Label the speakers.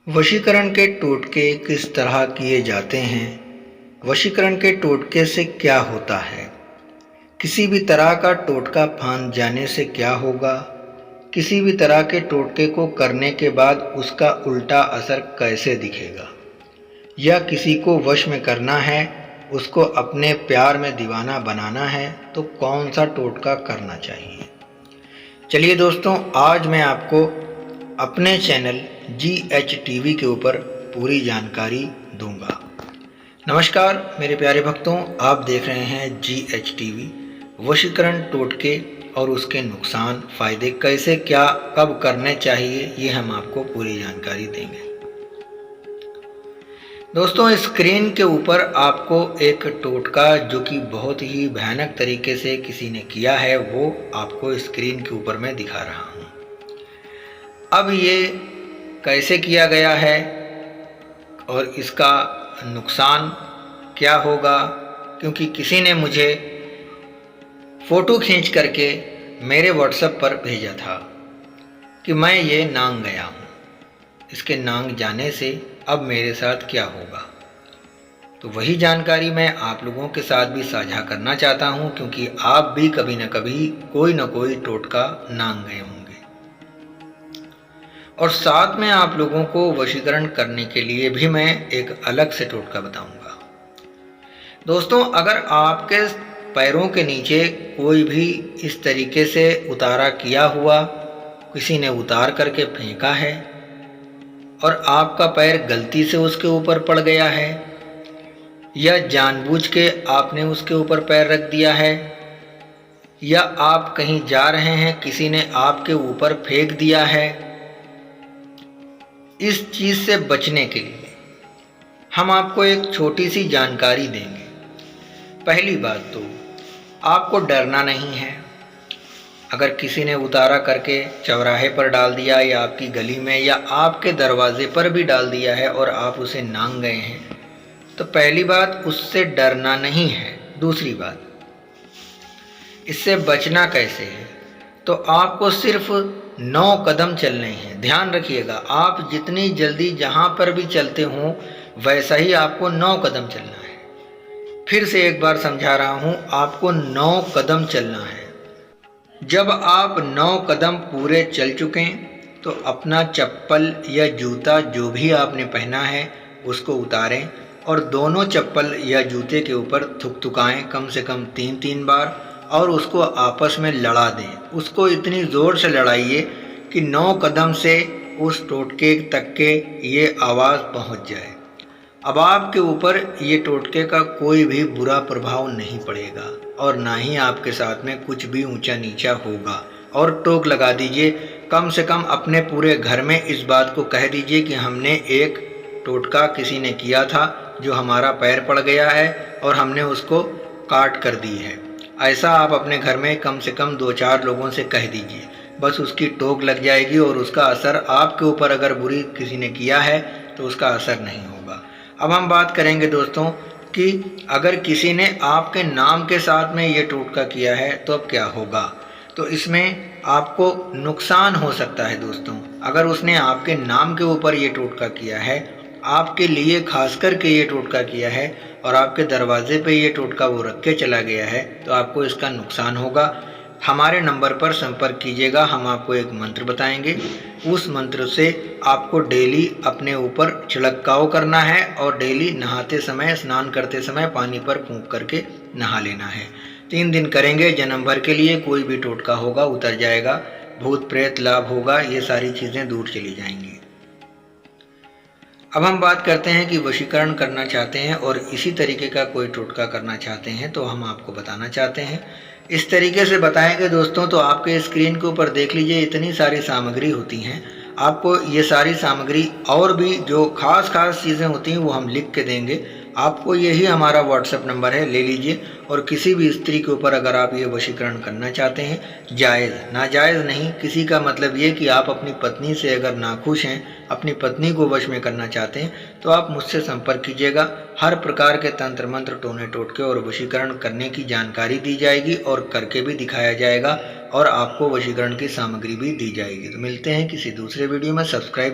Speaker 1: वशीकरण के टोटके किस तरह किए जाते हैं? वशीकरण के टोटके से क्या होता है? किसी भी तरह का टोटका फांद जाने से क्या होगा? किसी भी तरह के टोटके को करने के बाद उसका उल्टा असर कैसे दिखेगा? या किसी को वश में करना है, उसको अपने प्यार में दीवाना बनाना है, तो कौन सा टोटका करना चाहिए? चलिए दोस्तों, आज मैं आपको अपने चैनल GH TV के ऊपर पूरी जानकारी दूंगा। नमस्कार मेरे प्यारे भक्तों, आप देख रहे हैं GH TV। वशीकरण टोटके और उसके नुकसान, फ़ायदे, कैसे, क्या, कब करने चाहिए, ये हम आपको पूरी जानकारी देंगे। दोस्तों, स्क्रीन के ऊपर आपको एक टोटका जो कि बहुत ही भयानक तरीके से किसी ने किया है, वो आपको स्क्रीन के ऊपर मैं दिखा रहा हूँ। अब ये कैसे किया गया है और इसका नुकसान क्या होगा, क्योंकि किसी ने मुझे फ़ोटो खींच करके मेरे व्हाट्सएप पर भेजा था कि मैं ये नांग गया हूँ, इसके नांग जाने से अब मेरे साथ क्या होगा। तो वही जानकारी मैं आप लोगों के साथ भी साझा करना चाहता हूँ, क्योंकि आप भी कभी न कभी कोई न कोई टोटका नांग गए होंगे। और साथ में आप लोगों को वशीकरण करने के लिए भी मैं एक अलग से टोटका बताऊंगा। दोस्तों, अगर आपके पैरों के नीचे कोई भी इस तरीके से उतारा किया हुआ किसी ने उतार करके फेंका है और आपका पैर गलती से उसके ऊपर पड़ गया है, या जानबूझ के आपने उसके ऊपर पैर रख दिया है, या आप कहीं जा रहे हैं किसी ने आपके ऊपर फेंक दिया है, इस चीज़ से बचने के लिए हम आपको एक छोटी सी जानकारी देंगे। पहली बात तो आपको डरना नहीं है। अगर किसी ने उतारा करके चौराहे पर डाल दिया, या आपकी गली में, या आपके दरवाजे पर भी डाल दिया है और आप उसे नांग गए हैं, तो पहली बात, उससे डरना नहीं है। दूसरी बात, इससे बचना कैसे है, तो आपको सिर्फ 9 कदम चलने हैं। ध्यान रखिएगा, आप जितनी जल्दी जहाँ पर भी चलते हों वैसा ही आपको 9 कदम चलना है। फिर से एक बार समझा रहा हूँ, आपको 9 कदम चलना है। जब आप 9 कदम पूरे चल चुके तो अपना चप्पल या जूता जो भी आपने पहना है उसको उतारें और दोनों चप्पल या जूते के ऊपर थुकथुकाएं कम से कम 3-3 बार, और उसको आपस में लड़ा दें। उसको इतनी ज़ोर से लड़ाइए कि 9 कदम से उस टोटके तक के ये आवाज़ पहुंच जाए। अब आपके ऊपर ये टोटके का कोई भी बुरा प्रभाव नहीं पड़ेगा और ना ही आपके साथ में कुछ भी ऊंचा नीचा होगा। और टोक लगा दीजिए, कम से कम अपने पूरे घर में इस बात को कह दीजिए कि हमने एक टोटका किसी ने किया था जो हमारा पैर पड़ गया है और हमने उसको काट कर दी है। ऐसा आप अपने घर में कम से कम 2-4 लोगों से कह दीजिए, बस उसकी टोक लग जाएगी और उसका असर आपके ऊपर, अगर बुरी किसी ने किया है तो उसका असर नहीं होगा। अब हम बात करेंगे दोस्तों कि अगर किसी ने आपके नाम के साथ में ये टोटका किया है तो अब क्या होगा। तो इसमें आपको नुकसान हो सकता है दोस्तों। अगर उसने आपके नाम के ऊपर ये टोटका किया है, आपके लिए खास करके ये टोटका किया है और आपके दरवाजे पे ये टोटका वो रख के चला गया है, तो आपको इसका नुकसान होगा। हमारे नंबर पर संपर्क कीजिएगा, हम आपको एक मंत्र बताएंगे। उस मंत्र से आपको डेली अपने ऊपर छिड़काव करना है और डेली नहाते समय, स्नान करते समय पानी पर फूंक करके नहा लेना है। 3 दिन करेंगे, जन्म भर के लिए कोई भी टोटका होगा उतर जाएगा, भूत प्रेत लाभ होगा, ये सारी चीज़ें दूर चली जाएंगी। अब हम बात करते हैं कि वशीकरण करना चाहते हैं और इसी तरीके का कोई टोटका करना चाहते हैं, तो हम आपको बताना चाहते हैं। इस तरीके से बताएंगे दोस्तों, तो आपके स्क्रीन के ऊपर देख लीजिए, इतनी सारी सामग्री होती हैं। आपको ये सारी सामग्री और भी जो खास चीज़ें होती हैं वो हम लिख के देंगे आपको। यही हमारा व्हाट्सएप नंबर है, ले लीजिए। और किसी भी स्त्री के ऊपर अगर आप ये वशीकरण करना चाहते हैं, जायज़ नाजायज़ नहीं, किसी का मतलब ये कि आप अपनी पत्नी से अगर नाखुश हैं, अपनी पत्नी को वश में करना चाहते हैं, तो आप मुझसे संपर्क कीजिएगा। हर प्रकार के तंत्र मंत्र, टोने टोटके और वशीकरण करने की जानकारी दी जाएगी और करके भी दिखाया जाएगा और आपको वशीकरण की सामग्री भी दी जाएगी। तो मिलते हैं किसी दूसरे वीडियो में। सब्सक्राइब